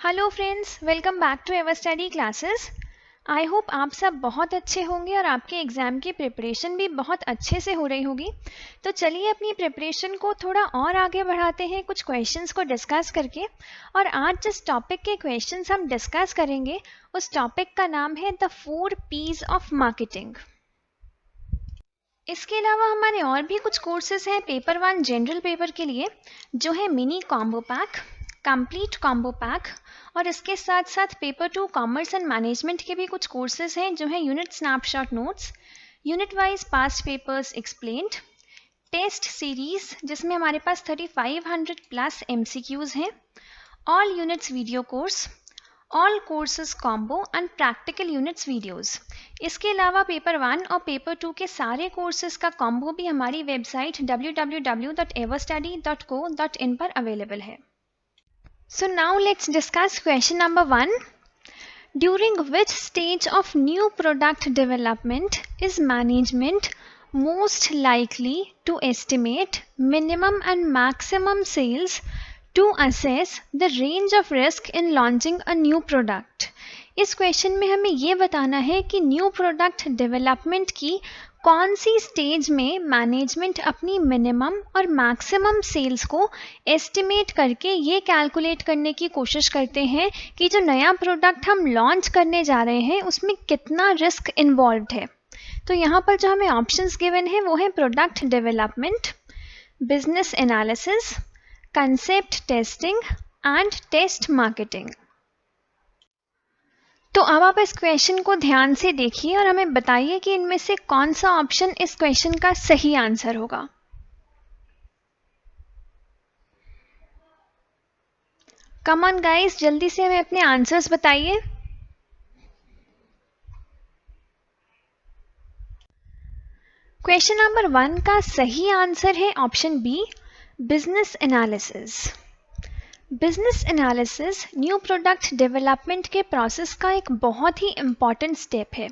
Hello friends, welcome back to Ever Study classes. I hope आप सब बहुत अच्छे होंगे और आपके एग्ज़ाम की प्रिपरेशन भी बहुत अच्छे से हो रही होगी। तो चलिए अपनी प्रिपरेशन को थोड़ा और आगे बढ़ाते हैं कुछ क्वेश्चंस को डिस्कस करके। और आज जिस टॉपिक के क्वेश्चंस हम डिस्कस करेंगे उस टॉपिक का नाम है द 4 P's ऑफ मार्केटिंग। इसके अलावा हमारे और भी कुछ कोर्सेज हैं पेपर 1 जनरल पेपर के लिए, जो है mini combo pack, complete combo pack, और इसके साथ साथ पेपर 2 कॉमर्स एंड मैनेजमेंट के भी कुछ कोर्सेज हैं जो है unit snapshot notes, unit wise past papers explained, test series जिसमें हमारे पास 3500 प्लस MCQs हैं, all units video course, all courses combo and practical units videos. इसके अलावा पेपर 1 और पेपर 2 के सारे कोर्सेज का कॉम्बो भी हमारी वेबसाइट www.everstudy.co.in पर अवेलेबल है। So now let's discuss question number 1. During which stage of new product development is management most likely to estimate minimum and maximum sales to assess the range of risk in launching a new product? इस question में हमें ये बताना है कि new product development की कौन सी stage में मैनेजमेंट अपनी मिनिमम और मैक्सिमम सेल्स को एस्टिमेट करके ये कैलकुलेट करने की कोशिश करते हैं कि जो नया प्रोडक्ट हम लॉन्च करने जा रहे हैं उसमें कितना रिस्क इन्वॉल्व्ड है। तो यहाँ पर जो हमें ऑप्शंस गिवन है वो है product development, business analysis, concept testing and test marketing. तो अब आप इस क्वेश्चन को ध्यान से देखिए और हमें बताइए कि इनमें से कौन सा ऑप्शन इस क्वेश्चन का सही आंसर होगा। कम ऑन गाइस, जल्दी से हमें अपने आंसर्स बताइए। क्वेश्चन नंबर 1 का सही आंसर है option B, business analysis. Business analysis new product development के प्रोसेस का एक बहुत ही इम्पॉर्टेंट स्टेप है।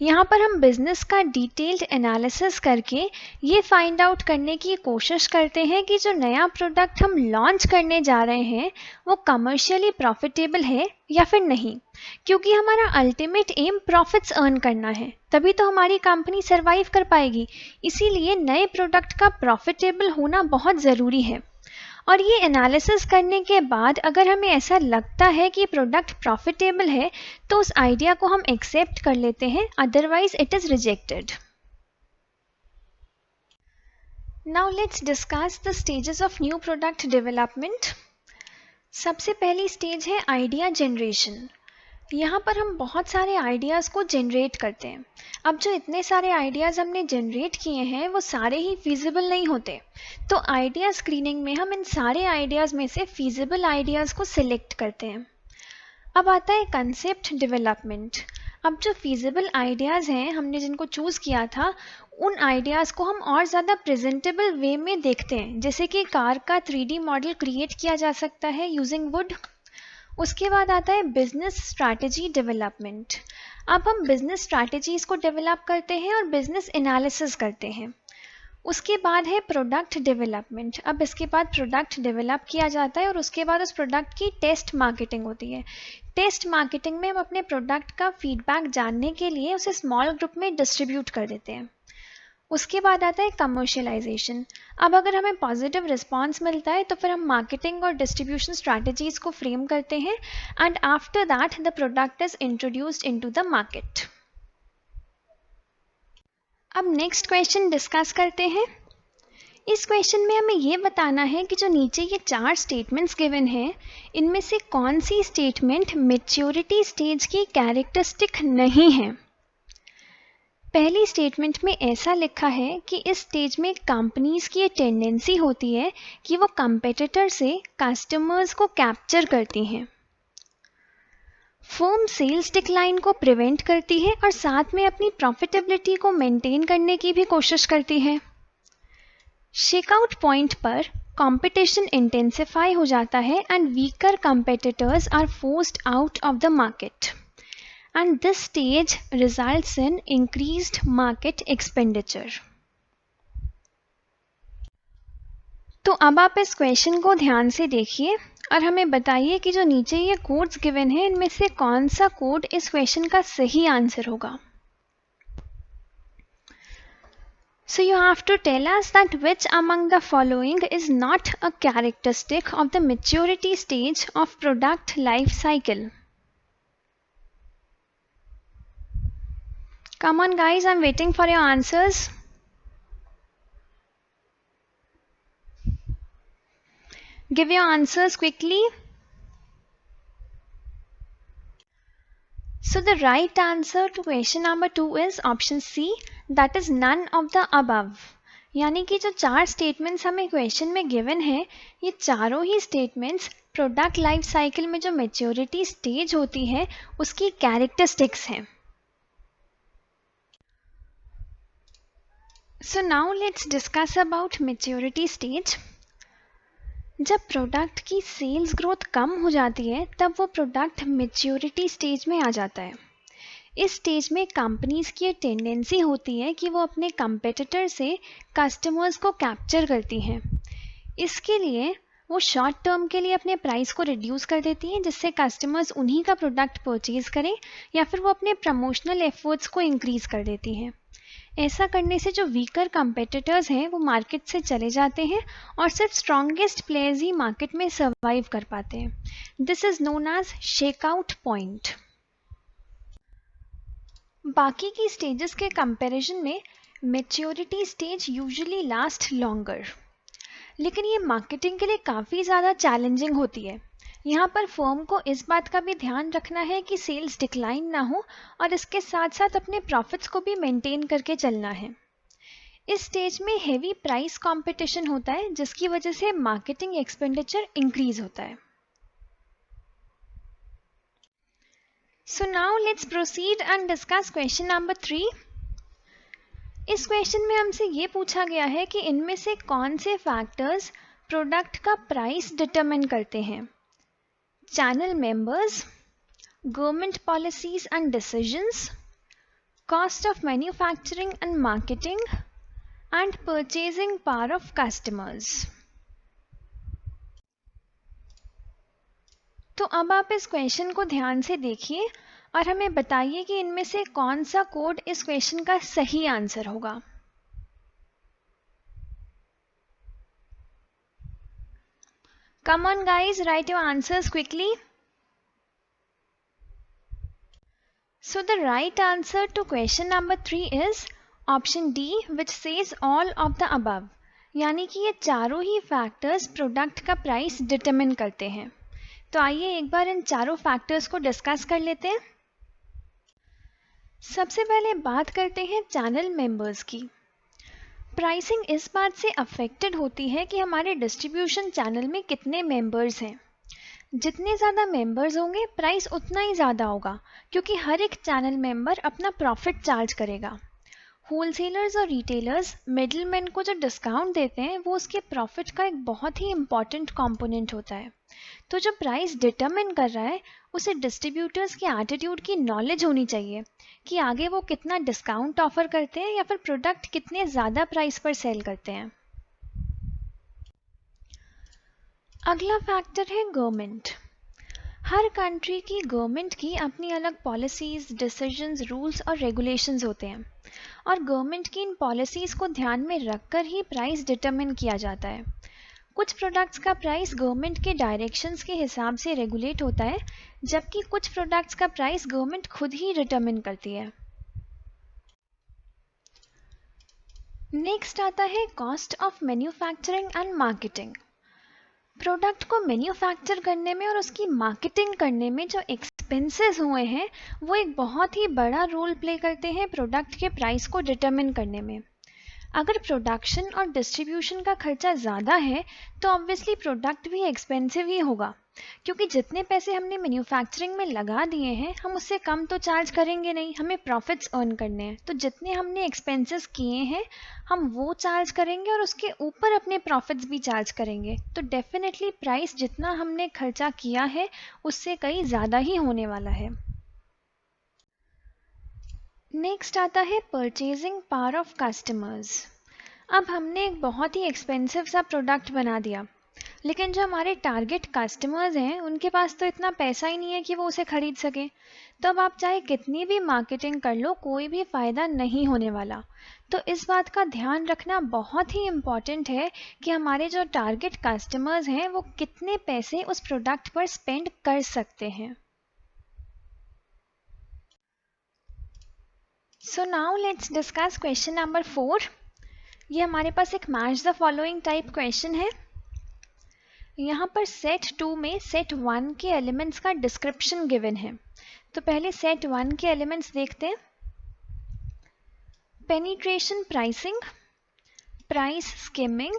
यहाँ पर हम बिजनेस का डिटेल्ड एनालिसिस करके ये फाइंड आउट करने की कोशिश करते हैं कि जो नया प्रोडक्ट हम लॉन्च करने जा रहे हैं वो कमर्शियली प्रॉफिटेबल है या फिर नहीं, क्योंकि हमारा अल्टीमेट एम प्रॉफिट्स अर्न करना है, तभी तो हमारी कंपनी सर्वाइव कर पाएगी। इसीलिए नए प्रोडक्ट का प्रॉफिटेबल होना बहुत ज़रूरी है। और ये एनालिसिस करने के बाद अगर हमें ऐसा लगता है कि प्रोडक्ट प्रॉफिटेबल है तो उस आइडिया को हम एक्सेप्ट कर लेते हैं, otherwise it is rejected. Now let's discuss the stages of new product development. सबसे पहली स्टेज है आइडिया जनरेशन। यहाँ पर हम बहुत सारे आइडियाज़ को जनरेट करते हैं। अब जो इतने सारे आइडियाज़ हमने जनरेट किए हैं वो सारे ही फीजिबल नहीं होते, तो आइडिया स्क्रीनिंग में हम इन सारे आइडियाज़ में से फीजिबल आइडियाज़ को सिलेक्ट करते हैं। अब आता है कंसेप्ट डेवलपमेंट। अब जो फीजिबल आइडियाज़ हैं हमने जिनको चूज़ किया था उन आइडियाज़ को हम और ज़्यादा प्रेजेंटेबल वे में देखते हैं, जैसे कि कार का 3D मॉडल क्रिएट किया जा सकता है यूजिंग वुड। उसके बाद आता है बिजनेस स्ट्रैटेजी डेवलपमेंट। अब हम बिजनेस स्ट्रैटेजीज़ को डेवलप करते हैं और बिजनेस एनालिसिस करते हैं। उसके बाद है प्रोडक्ट डेवलपमेंट। अब इसके बाद प्रोडक्ट डेवलप किया जाता है और उसके बाद उस प्रोडक्ट की टेस्ट मार्केटिंग होती है। टेस्ट मार्केटिंग में हम अपने प्रोडक्ट का फीडबैक जानने के लिए उसे स्मॉल ग्रुप में डिस्ट्रीब्यूट कर देते हैं। उसके बाद आता है कमर्शियलाइजेशन। अब अगर हमें पॉजिटिव रिस्पांस मिलता है तो फिर हम मार्केटिंग और डिस्ट्रीब्यूशन स्ट्रैटेजीज़ को फ्रेम करते हैं and after that the product is introduced into the market. अब नेक्स्ट क्वेश्चन डिस्कस करते हैं। इस क्वेश्चन में हमें ये बताना है कि जो नीचे ये 4 स्टेटमेंट्स गिवन हैं इनमें से कौन सी स्टेटमेंट मैच्योरिटी स्टेज की कैरेक्टरिस्टिक नहीं है। पहली स्टेटमेंट में ऐसा लिखा है कि इस स्टेज में कंपनीज की ये टेंडेंसी होती है कि वो कंपेटिटर से कस्टमर्स को कैप्चर करती हैं, फर्म सेल्स डिक्लाइन को प्रिवेंट करती है और साथ में अपनी प्रॉफिटेबिलिटी को मेंटेन करने की भी कोशिश करती है। शेकआउट पॉइंट पर कंपटीशन इंटेंसिफाई हो जाता है and weaker competitors are forced out of the market and this stage results in increased market expenditure. तो अब आप इस क्वेश्चन को ध्यान से देखिए और हमें बताइए कि जो नीचे ये कोड्स गिवन है इनमें से कौन सा कोड इस क्वेश्चन का सही आंसर होगा. So you have to tell us that which among the following is not a characteristic of the maturity stage of product life cycle. Come on guys, I'm waiting for your answers. Give your answers quickly. So the right answer to question number 2 is option C, that is none of the above. यानी कि जो 4 statements हमें question में given है ये चारों ही statements product life cycle में जो मैच्योरिटी स्टेज होती है उसकी कैरेक्टरिस्टिक्स हैं. So now let's discuss about maturity stage. जब प्रोडक्ट की सेल्स ग्रोथ कम हो जाती है तब वो प्रोडक्ट मैच्योरिटी स्टेज में आ जाता है. इस स्टेज में कंपनीज की टेंडेंसी होती है कि वो अपने कंपेटिटर से कस्टमर्स को कैप्चर करती हैं. इसके लिए वो शॉर्ट टर्म के लिए अपने प्राइस को रिड्यूस कर देती हैं जिससे कस्टमर्स उन्हीं का प्रोडक्ट परचेज करें, या फिर वो अपने प्रमोशनल एफर्ट्स को इंक्रीज कर देती हैं. ऐसा करने से जो वीकर कंपेटिटर्स हैं वो मार्केट से चले जाते हैं और सिर्फ स्ट्रॉन्गेस्ट प्लेयर्स ही मार्केट में सर्वाइव कर पाते हैं. This is known as shakeout point. बाकी की स्टेजेस के कंपैरिजन में maturity stage usually last longer, लेकिन ये मार्केटिंग के लिए काफ़ी ज़्यादा चैलेंजिंग होती है. यहाँ पर फर्म को इस बात का भी ध्यान रखना है कि सेल्स डिक्लाइन ना हो और इसके साथ साथ अपने प्रॉफिट्स को भी मेंटेन करके चलना है. इस स्टेज में हेवी प्राइस कंपटीशन होता है जिसकी वजह से मार्केटिंग एक्सपेंडिचर इंक्रीज होता है. So now let's proceed and discuss question number 3. इस क्वेश्चन में हमसे ये पूछा गया है कि इनमें से कौन से फैक्टर्स प्रोडक्ट का प्राइस डिटरमिन करते हैं. Channel members, government policies and decisions, cost of manufacturing and marketing and purchasing power of customers. तो अब आप इस क्वेश्चन को ध्यान से देखिए और हमें बताइए कि इनमें से कौन सा कोड इस क्वेश्चन का सही आंसर होगा. Come on guys, write your answers quickly. So the right answer to question number 3 is option D, which says all of the above. यानी कि ये चारों ही फैक्टर्स प्रोडक्ट का प्राइस डिटरमिन करते हैं. तो आइए एक बार इन चारों फैक्टर्स को डिस्कस कर लेते हैं. सबसे पहले बात करते हैं चैनल मेंबर्स की. प्राइसिंग इस बात से अफेक्टेड होती है कि हमारे डिस्ट्रीब्यूशन चैनल में कितने मेंबर्स हैं. जितने ज़्यादा मेंबर्स होंगे प्राइस उतना ही ज़्यादा होगा क्योंकि हर एक चैनल मेंबर अपना प्रॉफिट चार्ज करेगा. होलसेलर्स और रिटेलर्स मिडलमैन को जो डिस्काउंट देते हैं वो उसके प्रॉफिट का एक बहुत ही इम्पॉर्टेंट कंपोनेंट होता है. तो जो प्राइस डिटरमिन कर रहा है उसे डिस्ट्रीब्यूटर्स के एटीट्यूड की नॉलेज होनी चाहिए कि आगे वो कितना डिस्काउंट ऑफर करते हैं या फिर प्रोडक्ट कितने ज़्यादा प्राइस पर सेल करते हैं. अगला फैक्टर है गवर्नमेंट. हर कंट्री की गवर्नमेंट की अपनी अलग पॉलिसीज़, डिसीजंस, रूल्स और रेगुलेशंस होते हैं और गवर्नमेंट की इन पॉलिसीज़ को ध्यान में रखकर ही प्राइस डिटरमिन किया जाता है. कुछ प्रोडक्ट्स का प्राइस गवर्नमेंट के डायरेक्शंस के हिसाब से रेगुलेट होता है जबकि कुछ प्रोडक्ट्स का प्राइस गवर्नमेंट खुद ही डिटरमिन करती है. नेक्स्ट आता है cost of manufacturing and marketing. Product को मैन्युफैक्चर करने में और उसकी मार्केटिंग करने में जो एक्सपेंसेस हुए हैं वो एक बहुत ही बड़ा रोल प्ले करते हैं प्रोडक्ट के प्राइस को डिटरमिन करने में. अगर प्रोडक्शन और डिस्ट्रीब्यूशन का खर्चा ज़्यादा है तो ऑब्वियसली प्रोडक्ट भी एक्सपेंसिव ही होगा क्योंकि जितने पैसे हमने मैन्युफैक्चरिंग में लगा दिए हैं हम उससे कम तो चार्ज करेंगे नहीं, हमें प्रॉफिट्स अर्न करने हैं. तो जितने हमने एक्सपेंसेस किए हैं हम वो चार्ज करेंगे और उसके ऊपर अपने प्रॉफिट्स भी चार्ज करेंगे. तो डेफिनेटली प्राइस जितना हमने खर्चा किया है उससे कहीं ज़्यादा ही होने वाला है. नेक्स्ट आता है परचेजिंग पावर ऑफ कस्टमर्स. अब हमने एक बहुत ही एक्सपेंसिव सा प्रोडक्ट बना दिया लेकिन जो हमारे टारगेट कस्टमर्स हैं उनके पास तो इतना पैसा ही नहीं है कि वो उसे खरीद सके। तो अब आप चाहे कितनी भी मार्केटिंग कर लो, कोई भी फ़ायदा नहीं होने वाला। तो इस बात का ध्यान रखना बहुत ही इम्पॉर्टेंट है कि हमारे जो टारगेट कस्टमर्स हैं वो कितने पैसे उस प्रोडक्ट पर स्पेंड कर सकते हैं। सो now let's discuss question number 4। ये हमारे पास एक match the following type question है। यहाँ पर सेट 2 में सेट 1 के एलिमेंट्स का डिस्क्रिप्शन गिवन है। तो पहले सेट 1 के एलिमेंट्स देखते हैं। Penetration pricing, price skimming,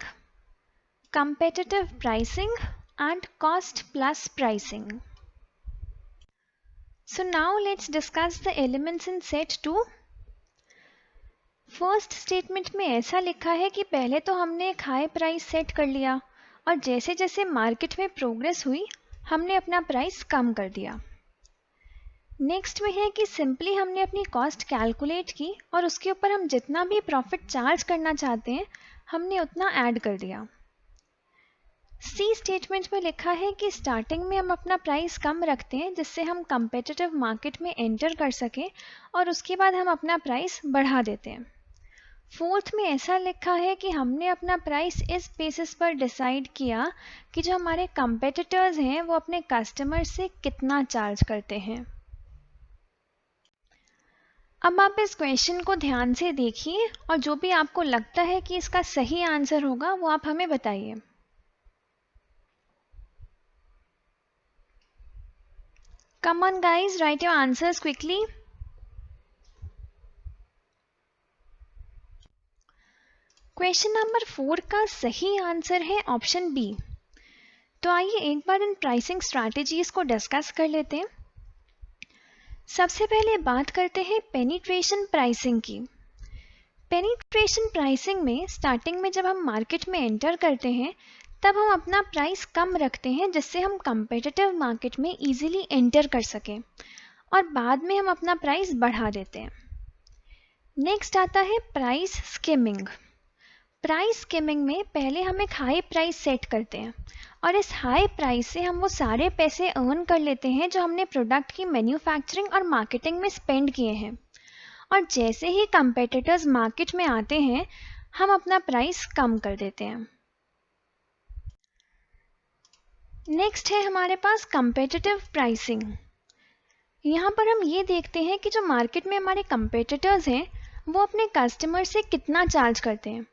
competitive pricing and cost plus pricing. So now let's discuss the elements in set 2. First statement में ऐसा लिखा है कि पहले तो हमने एक हाई प्राइस सेट कर लिया और जैसे जैसे मार्केट में प्रोग्रेस हुई हमने अपना प्राइस कम कर दिया। नेक्स्ट में है कि सिंपली हमने अपनी कॉस्ट कैलकुलेट की और उसके ऊपर हम जितना भी प्रॉफिट चार्ज करना चाहते हैं हमने उतना ऐड कर दिया। सी स्टेटमेंट में लिखा है कि स्टार्टिंग में हम अपना प्राइस कम रखते हैं जिससे हम कंपेटिटिव मार्केट में एंटर कर सकें और उसके बाद हम अपना प्राइस बढ़ा देते हैं। फोर्थ में ऐसा लिखा है कि हमने अपना प्राइस इस बेसिस पर डिसाइड किया कि जो हमारे कंपेटिटर्स हैं वो अपने कस्टमर से कितना चार्ज करते हैं। अब आप इस क्वेश्चन को ध्यान से देखिए और जो भी आपको लगता है कि इसका सही आंसर होगा वो आप हमें बताइए। Come on guys, write your answers quickly. Question number 4 का सही आंसर है ऑप्शन बी। तो आइए एक बार इन प्राइसिंग स्ट्रैटेजीज को डिस्कस कर लेते हैं। सबसे पहले बात करते हैं पेनिट्रेशन प्राइसिंग की। पेनिट्रेशन प्राइसिंग में स्टार्टिंग में जब हम मार्केट में एंटर करते हैं तब हम अपना प्राइस कम रखते हैं जिससे हम कंपेटिटिव मार्केट में इजीली एंटर कर सकें और बाद में हम अपना प्राइस बढ़ा देते हैं। नेक्स्ट आता है प्राइस स्किमिंग। प्राइस स्किमिंग में पहले हम एक हाई प्राइस सेट करते हैं और इस हाई प्राइस से हम वो सारे पैसे अर्न कर लेते हैं जो हमने प्रोडक्ट की मैन्युफैक्चरिंग और मार्केटिंग में स्पेंड किए हैं और जैसे ही कंपेटिटर्स मार्केट में आते हैं हम अपना प्राइस कम कर देते हैं। नेक्स्ट है हमारे पास कंपेटिटिव प्राइसिंग। यहाँ पर हम ये देखते हैं कि जो मार्केट में हमारे कंपेटिटर्स हैं वो अपने कस्टमर से कितना चार्ज करते हैं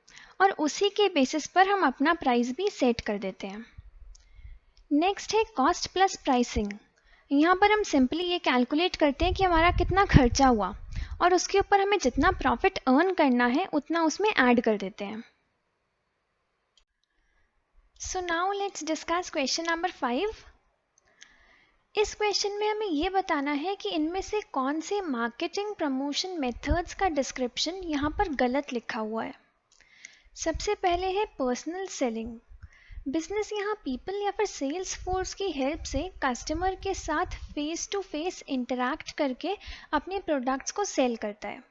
और उसी के बेसिस पर हम अपना प्राइस भी सेट कर देते हैं। नेक्स्ट है कॉस्ट प्लस प्राइसिंग। यहाँ पर हम सिंपली ये कैलकुलेट करते हैं कि हमारा कितना खर्चा हुआ और उसके ऊपर हमें जितना प्रॉफिट अर्न करना है उतना उसमें ऐड कर देते हैं। सो now let's discuss question number 5। इस क्वेश्चन में हमें ये बताना है कि इनमें से कौन से मार्केटिंग प्रमोशन मेथड्स का डिस्क्रिप्शन यहाँ पर गलत लिखा हुआ है। सबसे पहले है पर्सनल सेलिंग। बिजनेस यहाँ पीपल या फिर सेल्स फोर्स की हेल्प से कस्टमर के साथ फेस टू फेस इंटरैक्ट करके अपने प्रोडक्ट्स को सेल करता है।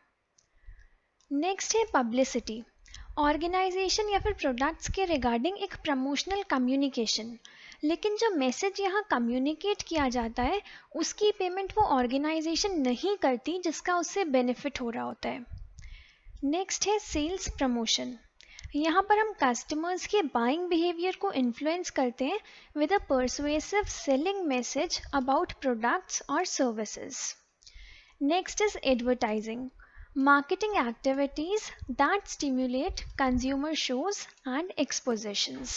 नेक्स्ट है पब्लिसिटी। ऑर्गेनाइजेशन या फिर प्रोडक्ट्स के रिगार्डिंग एक प्रमोशनल कम्युनिकेशन, लेकिन जो मैसेज यहाँ कम्युनिकेट किया जाता है उसकी पेमेंट वो ऑर्गेनाइजेशन नहीं करती जिसका उससे बेनिफिट हो रहा होता है। नेक्स्ट है सेल्स प्रमोशन। यहाँ पर हम कस्टमर्स के बाइंग बिहेवियर को इन्फ्लुएंस करते हैं with a persuasive selling message about products और services. Next is advertising. Marketing activities that stimulate consumer shows and expositions.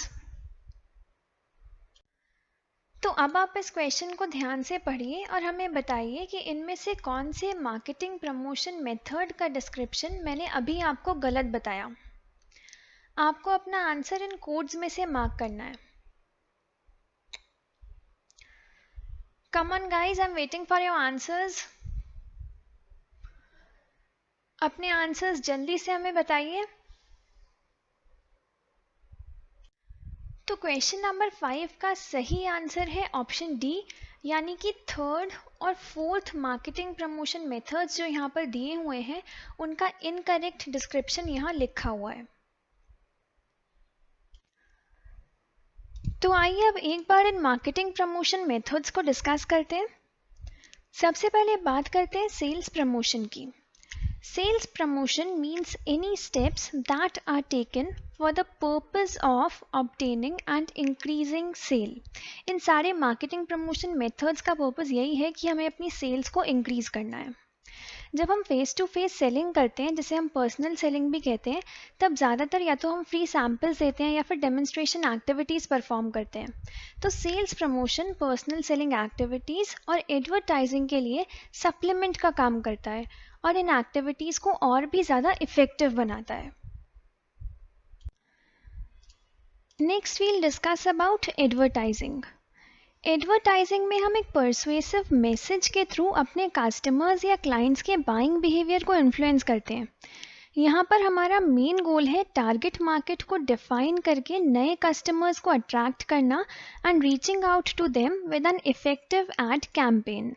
तो अब आप इस क्वेश्चन को ध्यान से पढ़िए और हमें बताइए कि इनमें से कौन से मार्केटिंग प्रमोशन मेथड का डिस्क्रिप्शन मैंने अभी आपको गलत बताया। आपको अपना आंसर इन कोड्स में से मार्क करना है। Come on guys, I'm waiting for your answers. अपने आंसर्स जल्दी से हमें बताइए। तो क्वेश्चन नंबर 5 का सही आंसर है ऑप्शन डी, यानी कि थर्ड और फोर्थ मार्केटिंग प्रमोशन मेथड्स जो यहाँ पर दिए हुए हैं उनका इनकरेक्ट डिस्क्रिप्शन यहाँ लिखा हुआ है। तो आइए अब एक बार इन मार्केटिंग प्रमोशन मेथड्स को डिस्कस करते हैं। सबसे पहले बात करते हैं सेल्स प्रमोशन की। Sales promotion means any steps that are taken for the purpose of obtaining and increasing sale. इन सारे मार्केटिंग प्रमोशन मेथड्स का पर्पस यही है कि हमें अपनी सेल्स को इंक्रीज करना है। जब हम फेस टू फेस सेलिंग करते हैं, जिसे हम पर्सनल सेलिंग भी कहते हैं, तब ज़्यादातर या तो हम फ्री सैम्पल्स देते हैं या फिर डेमोन्स्ट्रेशन एक्टिविटीज़ परफॉर्म करते हैं। तो sales promotion personal selling activities और एडवर्टाइजिंग के लिए सप्लीमेंट का काम करता है और इन एक्टिविटीज़ को और भी ज़्यादा इफ़ेक्टिव बनाता है। Next we'll discuss about advertising. Advertising में हम एक परसुएसिव मैसेज के थ्रू अपने कस्टमर्स या क्लाइंट्स के बाइंग बिहेवियर को इन्फ्लुएंस करते हैं। यहाँ पर हमारा मेन गोल है टारगेट मार्केट को डिफाइन करके नए कस्टमर्स को अट्रैक्ट करना and reaching out to them with an effective ad campaign.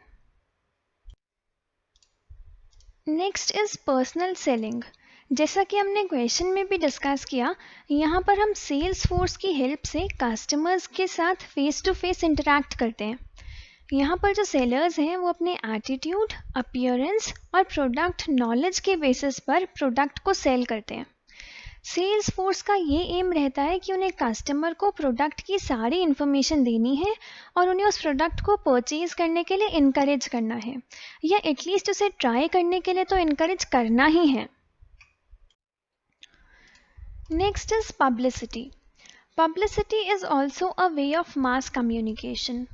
Next is personal selling. जैसा कि हमने क्वेश्चन में भी डिस्कस किया, यहाँ पर हम सेल्स फोर्स की हेल्प से कस्टमर्स के साथ फेस टू फेस इंटरैक्ट करते हैं। यहाँ पर जो सेलर्स हैं वो अपने एटीट्यूड, अपीयरेंस और प्रोडक्ट नॉलेज के बेसिस पर प्रोडक्ट को सेल करते हैं। सेल्स फोर्स का ये एम रहता है कि उन्हें कस्टमर को प्रोडक्ट की सारी इन्फॉर्मेशन देनी है और उन्हें उस प्रोडक्ट को परचेज करने के लिए इनकरेज करना है, या एटलीस्ट उसे ट्राई करने के लिए तो इनकरेज करना ही है। Next is publicity. Publicity is also a way of mass communication.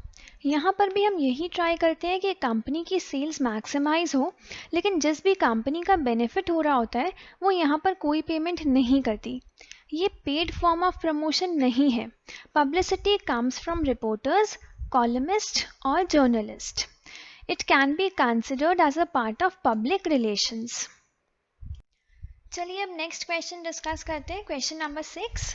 यहाँ पर भी हम यही ट्राई करते हैं कि कंपनी की सेल्स मैक्सिमाइज हो, लेकिन जिस भी कंपनी का बेनिफिट हो रहा होता है वो यहाँ पर कोई पेमेंट नहीं करती। ये पेड फॉर्म ऑफ प्रमोशन नहीं है। Publicity comes from reporters, columnist और journalist. It can be considered as a part of public relations. चलिए अब नेक्स्ट क्वेश्चन डिस्कस करते हैं। Question number 6।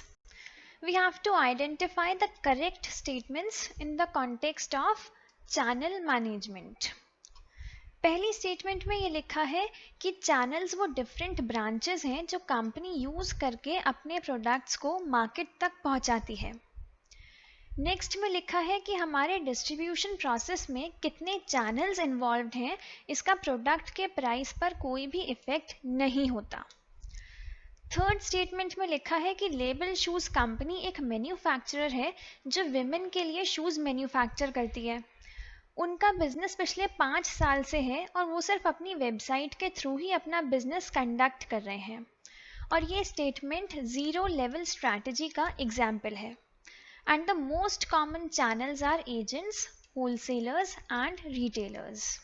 We have to identify the correct statements in the context of channel management. पहली statement में ये लिखा है कि चैनल्स वो डिफरेंट ब्रांचेस हैं जो कंपनी यूज करके अपने प्रोडक्ट्स को मार्केट तक पहुंचाती है। नेक्स्ट में लिखा है कि हमारे डिस्ट्रीब्यूशन प्रोसेस में कितने चैनल्स इन्वॉल्व्ड हैं, इसका प्रोडक्ट के प्राइस पर कोई भी इफेक्ट नहीं होता। थर्ड स्टेटमेंट में लिखा है कि लेबल शूज कंपनी एक मैन्युफैक्चरर है जो विमेन के लिए शूज मैन्युफैक्चर करती है। उनका बिजनेस पिछले 5 साल से है और वो सिर्फ अपनी वेबसाइट के थ्रू ही अपना बिजनेस कंडक्ट कर रहे हैं। और ये स्टेटमेंट जीरो लेवल स्ट्रैटेजी का एग्जाम्पल है। And the most common channels are agents, wholesalers and retailers.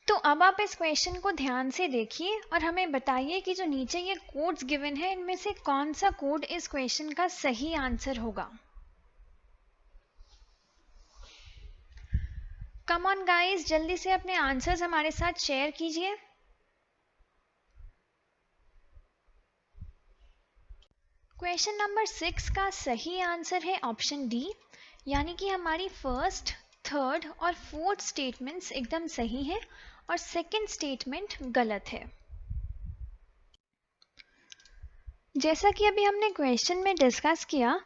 तो अब आप इस क्वेश्चन को ध्यान से देखिए और हमें बताइए कि जो नीचे ये कोड्स गिवन है इनमें से कौन सा कोड इस क्वेश्चन का सही आंसर होगा। कम ऑन गाइस, जल्दी से अपने आंसर्स हमारे साथ शेयर कीजिए। क्वेश्चन नंबर 6 का सही आंसर है ऑप्शन डी, यानी कि हमारी फर्स्ट, थर्ड और फोर्थ स्टेटमेंट्स एकदम सही है और सेकंड स्टेटमेंट गलत है। जैसा कि अभी हमने क्वेश्चन में डिस्कस किया,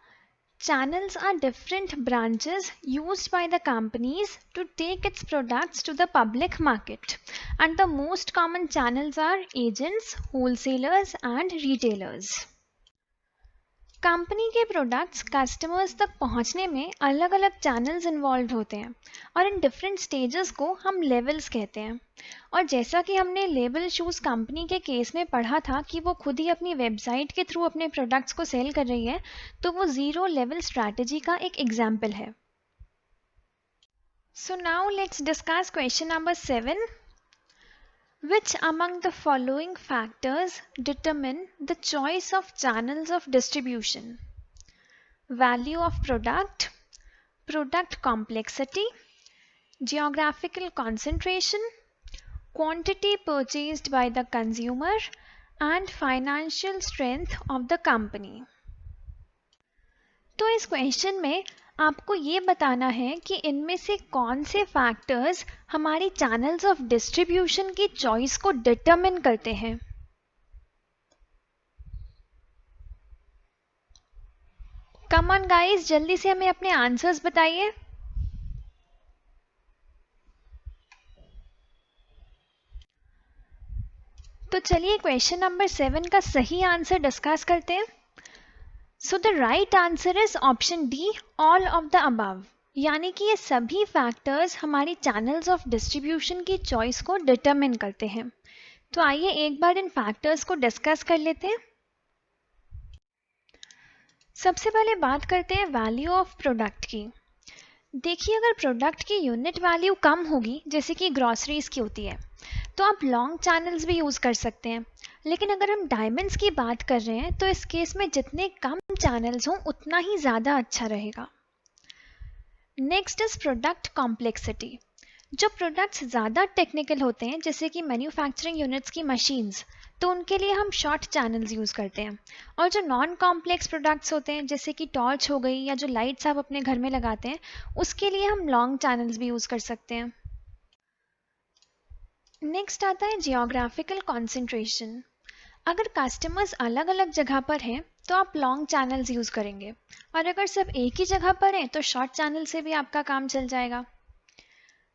channels are different branches used by the companies to take its products to the public market, and the most common channels are agents, wholesalers and retailers. Company के products customers तक पहुंचने में अलग अलग channels involve होते हैं और in different stages को हम लेवल्स कहते हैं। और जैसा कि हमने लेबल शूज़ कंपनी के केस में पढ़ा था कि वो खुद ही अपनी वेबसाइट के थ्रू अपने प्रोडक्ट्स को सेल कर रही है, तो वो जीरो लेवल स्ट्रैटेजी का एक एग्जाम्पल है। सो now let's discuss question number 7। Which among the following factors determine the choice of channels of distribution? Value of product, product complexity, geographical concentration, quantity purchased by the consumer, and financial strength of the company. तो इस question में आपको ये बताना है कि इनमें से कौन से फैक्टर्स हमारी चैनल्स ऑफ डिस्ट्रीब्यूशन की चॉइस को डिटरमिन करते हैं। कम ऑन गाइस, जल्दी से हमें अपने आंसर्स बताइए। तो चलिए क्वेश्चन नंबर 7 का सही आंसर डिस्कस करते हैं। So the right answer is option D, all of the above. यानी कि ये सभी फैक्टर्स हमारी चैनल्स ऑफ डिस्ट्रीब्यूशन की चॉइस को डिटरमिन करते हैं। तो आइए एक बार इन फैक्टर्स को डिस्कस कर लेते हैं। सबसे पहले बात करते हैं वैल्यू ऑफ प्रोडक्ट की। देखिए, अगर प्रोडक्ट की यूनिट वैल्यू कम होगी, जैसे कि ग्रॉसरीज की होती है, तो आप लॉन्ग चैनल्स भी यूज़ कर सकते हैं। लेकिन अगर हम डायमंड्स की बात कर रहे हैं तो इस केस में जितने कम चैनल्स हों उतना ही ज़्यादा अच्छा रहेगा। Next is product complexity. जो प्रोडक्ट्स ज़्यादा टेक्निकल होते हैं, जैसे कि मैन्युफैक्चरिंग यूनिट्स की मशीन्स, तो उनके लिए हम शॉर्ट चैनल्स यूज़ करते हैं। और जो नॉन कॉम्प्लेक्स प्रोडक्ट्स होते हैं, जैसे कि टॉर्च हो गई या जो लाइट्स आप अपने घर में लगाते हैं, उसके लिए हम लॉन्ग चैनल्स भी यूज़ कर सकते हैं। नेक्स्ट आता है जियोग्राफिकल कॉन्सेंट्रेशन। अगर कस्टमर्स अलग अलग जगह पर हैं तो आप लॉन्ग चैनल्स यूज़ करेंगे, और अगर सब एक ही जगह पर हैं तो शॉर्ट चैनल से भी आपका काम चल जाएगा।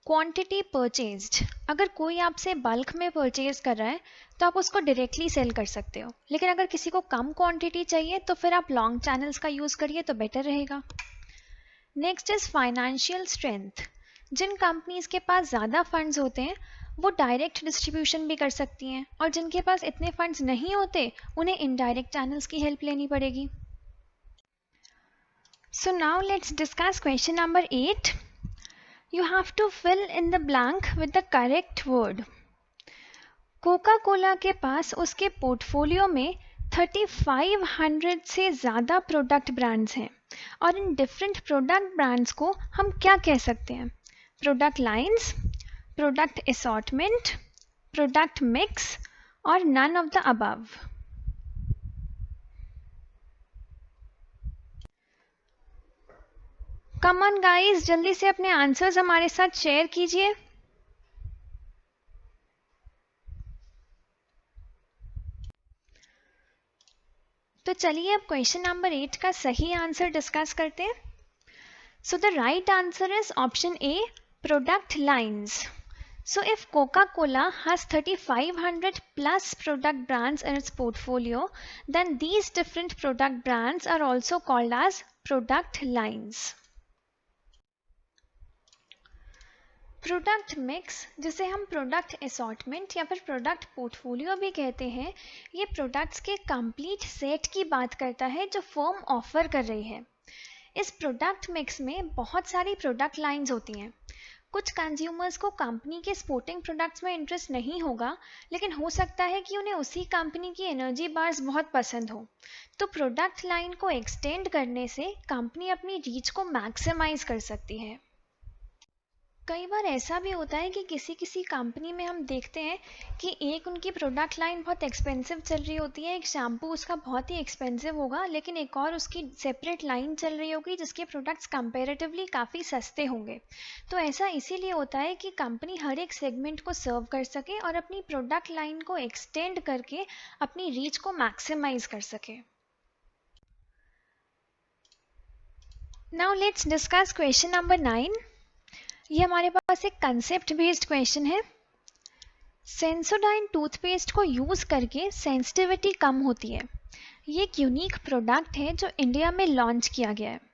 Quantity purchased. अगर कोई आपसे बल्क में परचेज कर रहा है तो आप उसको डायरेक्टली सेल कर सकते हो, लेकिन अगर किसी को कम क्वांटिटी चाहिए तो फिर आप लॉन्ग चैनल्स का यूज़ करिए तो बेटर रहेगा। Next is financial strength. जिन कंपनीज के पास ज़्यादा फंड्स होते हैं वो डायरेक्ट डिस्ट्रीब्यूशन भी कर सकती हैं, और जिनके पास इतने फंड्स नहीं होते उन्हें इनडायरेक्ट चैनल्स की हेल्प लेनी पड़ेगी। So now let's discuss question number 8। You have to fill in the blank with the correct word. Coca Cola के पास उसके पोर्टफोलियो में 3500 से ज़्यादा प्रोडक्ट ब्रांड्स हैं, और इन डिफरेंट प्रोडक्ट ब्रांड्स को हम क्या कह सकते हैं? Product lines, product assortment, product mix, और none of the above. Come on guys, जल्दी से अपने आंसर्स हमारे साथ शेयर कीजिए। तो चलिए अब क्वेश्चन नंबर 8 का सही आंसर डिस्कस करते हैं। So the right answer is option A, product lines. So if Coca-Cola has 3500 plus product brands in its portfolio, then these different product brands are also called as product lines. Product mix, जिसे हम product assortment या फिर product portfolio भी कहते हैं, ये products के complete set की बात करता है जो फर्म ऑफर कर रही है। इस प्रोडक्ट मिक्स में बहुत सारी प्रोडक्ट लाइंस होती हैं। कुछ कंज्यूमर्स को कंपनी के स्पोर्टिंग प्रोडक्ट्स में इंटरेस्ट नहीं होगा, लेकिन हो सकता है कि उन्हें उसी कंपनी की एनर्जी बार्स बहुत पसंद हो। तो प्रोडक्ट लाइन को एक्सटेंड करने से कंपनी अपनी रीच को मैक्सिमाइज कर सकती है। कई बार ऐसा भी होता है कि किसी किसी कंपनी में हम देखते हैं कि एक उनकी प्रोडक्ट लाइन बहुत एक्सपेंसिव चल रही होती है, एक शैम्पू उसका बहुत ही एक्सपेंसिव होगा, लेकिन एक और उसकी सेपरेट लाइन चल रही होगी जिसके प्रोडक्ट्स कंपैरेटिवली काफ़ी सस्ते होंगे। तो ऐसा इसीलिए होता है कि कंपनी हर एक सेगमेंट को सर्व कर सके और अपनी प्रोडक्ट लाइन को एक्सटेंड करके अपनी रीच को मैक्सिमाइज कर सके। Now let's discuss question number 9। ये हमारे पास एक कंसेप्ट बेस्ड क्वेश्चन है। सेंसोडाइन टूथपेस्ट को यूज़ करके सेंसिटिविटी कम होती है। ये एक यूनिक प्रोडक्ट है जो इंडिया में लॉन्च किया गया है।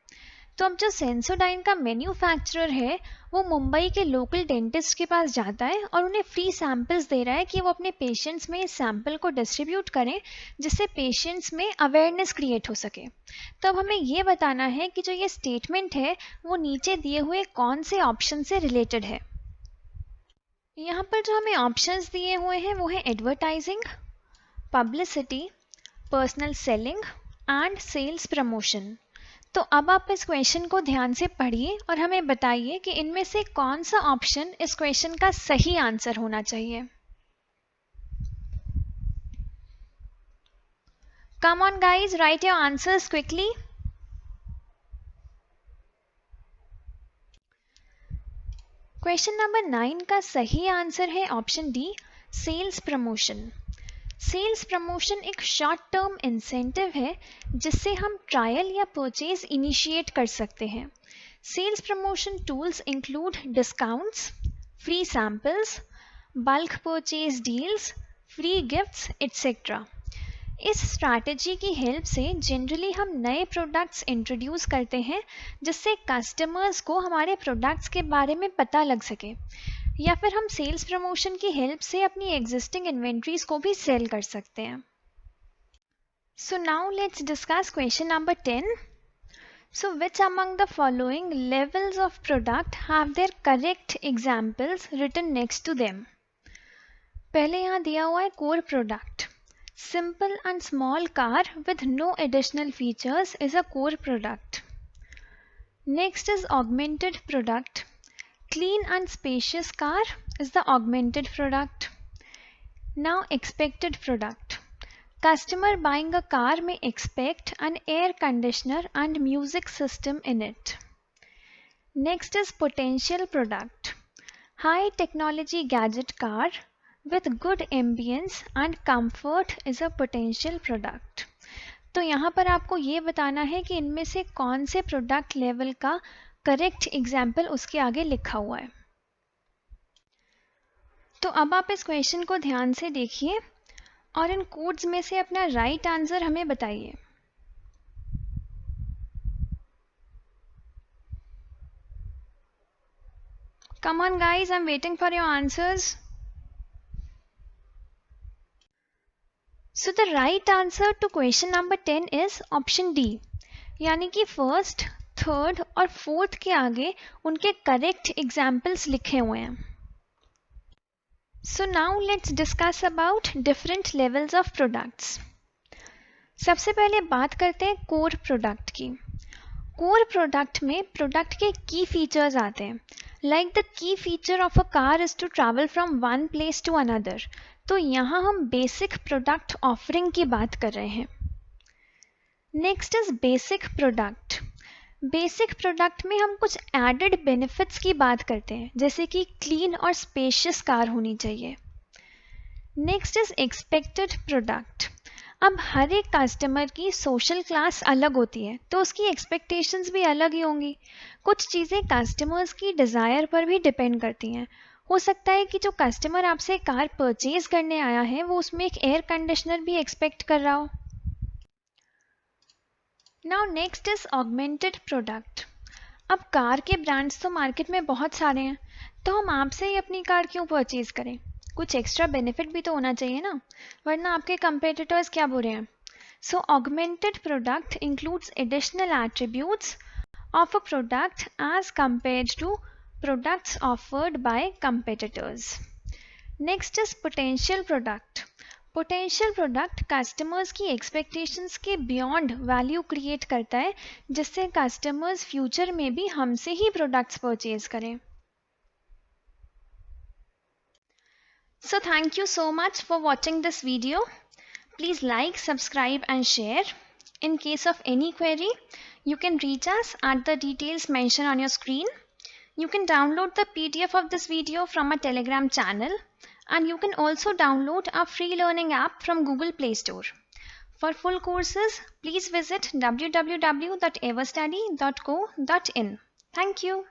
तो अब जो सेंसोडाइन का मैन्युफैक्चरर है वो मुंबई के लोकल डेंटिस्ट के पास जाता है और उन्हें फ्री सैंपल्स दे रहा है कि वो अपने पेशेंट्स में इस सैंपल को डिस्ट्रीब्यूट करें, जिससे पेशेंट्स में अवेयरनेस क्रिएट हो सके। तो अब हमें ये बताना है कि जो ये स्टेटमेंट है वो नीचे दिए हुए कौन से ऑप्शन से रिलेटेड है। यहाँ पर जो हमें ऑप्शंस दिए हुए हैं वो है advertising, publicity, personal selling and sales promotion. तो अब आप इस क्वेश्चन को ध्यान से पढ़िए और हमें बताइए कि इनमें से कौन सा ऑप्शन इस क्वेश्चन का सही आंसर होना चाहिए। Come on guys, write your answers quickly. Question number 9 का सही आंसर है option D, sales promotion. Sales promotion एक शॉर्ट टर्म इंसेंटिव है जिससे हम ट्रायल या परचेज इनिशिएट कर सकते हैं। Sales promotion tools include discounts, free samples, bulk purchase deals, free gifts etcetera. इस स्ट्रैटेजी की हेल्प से जनरली हम नए प्रोडक्ट्स इंट्रोड्यूस करते हैं जिससे कस्टमर्स को हमारे प्रोडक्ट्स के बारे में पता लग सके, या फिर हम सेल्स प्रमोशन की हेल्प से अपनी एग्जिस्टिंग इन्वेंट्रीज को भी सेल कर सकते हैं। सो now let's discuss question number 10. So which among the following levels of product have their correct examples written next to them? पहले यहाँ दिया हुआ है core product. Simple and small car with no additional features is a core product. Next is augmented product. Clean and spacious car is the augmented product. Now expected product. Customer buying a car may expect an air conditioner and music system in it. Next is potential product. High technology gadget car with good ambience and comfort is a potential product. तो यहाँ पर आपको ये बताना है कि इनमें से कौन से प्रोडक्ट लेवल का करेक्ट एग्जाम्पल उसके आगे लिखा हुआ है। तो अब आप इस क्वेश्चन को ध्यान से देखिए और इन कोड्स में से अपना राइट आंसर हमें बताइए। Come on guys, I'm waiting for your answers. So the right answer to question number 10 is option D. यानी कि फर्स्ट, थर्ड और फोर्थ के आगे उनके करेक्ट एग्जाम्पल्स लिखे हुए हैं। So now let's discuss about different levels of products. सबसे पहले बात करते हैं कोर प्रोडक्ट की। कोर प्रोडक्ट में प्रोडक्ट के की फीचर्स आते हैं। Like the key feature of a car is to travel from one place to another. तो यहाँ हम बेसिक प्रोडक्ट ऑफरिंग की बात कर रहे हैं। Next is basic product. Basic product में हम कुछ एडेड बेनिफिट्स की बात करते हैं, जैसे कि क्लीन और स्पेशियस कार होनी चाहिए। Next is expected product. अब हर एक कस्टमर की सोशल क्लास अलग होती है, तो उसकी एक्सपेक्टेशंस भी अलग ही होंगी। कुछ चीज़ें कस्टमर्स की डिज़ायर पर भी डिपेंड करती हैं। हो सकता है कि जो कस्टमर आपसे कार परचेज करने आया है वो उसमें एक एयर कंडीशनर भी एक्सपेक्ट कर रहा हो। Now next is augmented product. अब कार के ब्रांड्स तो मार्केट में बहुत सारे हैं, तो हम आपसे ही अपनी कार क्यों परचेज करें? कुछ एक्स्ट्रा बेनिफिट भी तो होना चाहिए ना, वरना आपके कंपेटिटर्स क्या बुरे हैं। So augmented product includes additional attributes of a product as compared to products offered by competitors. Next is potential product. Potential product customers की एक्सपेक्टेशंस के बियॉन्ड वैल्यू क्रिएट करता है, जिससे कस्टमर्स फ्यूचर में भी हमसे ही प्रोडक्ट्स परचेज करें। So thank you so much for watching this video. Please like, subscribe and share. In case of any query, you can reach us at the details mentioned on your screen. You can download the PDF of this video from our Telegram channel, and you can also download our free learning app from Google Play Store. For full courses, please visit www.everstudy.co.in. Thank you.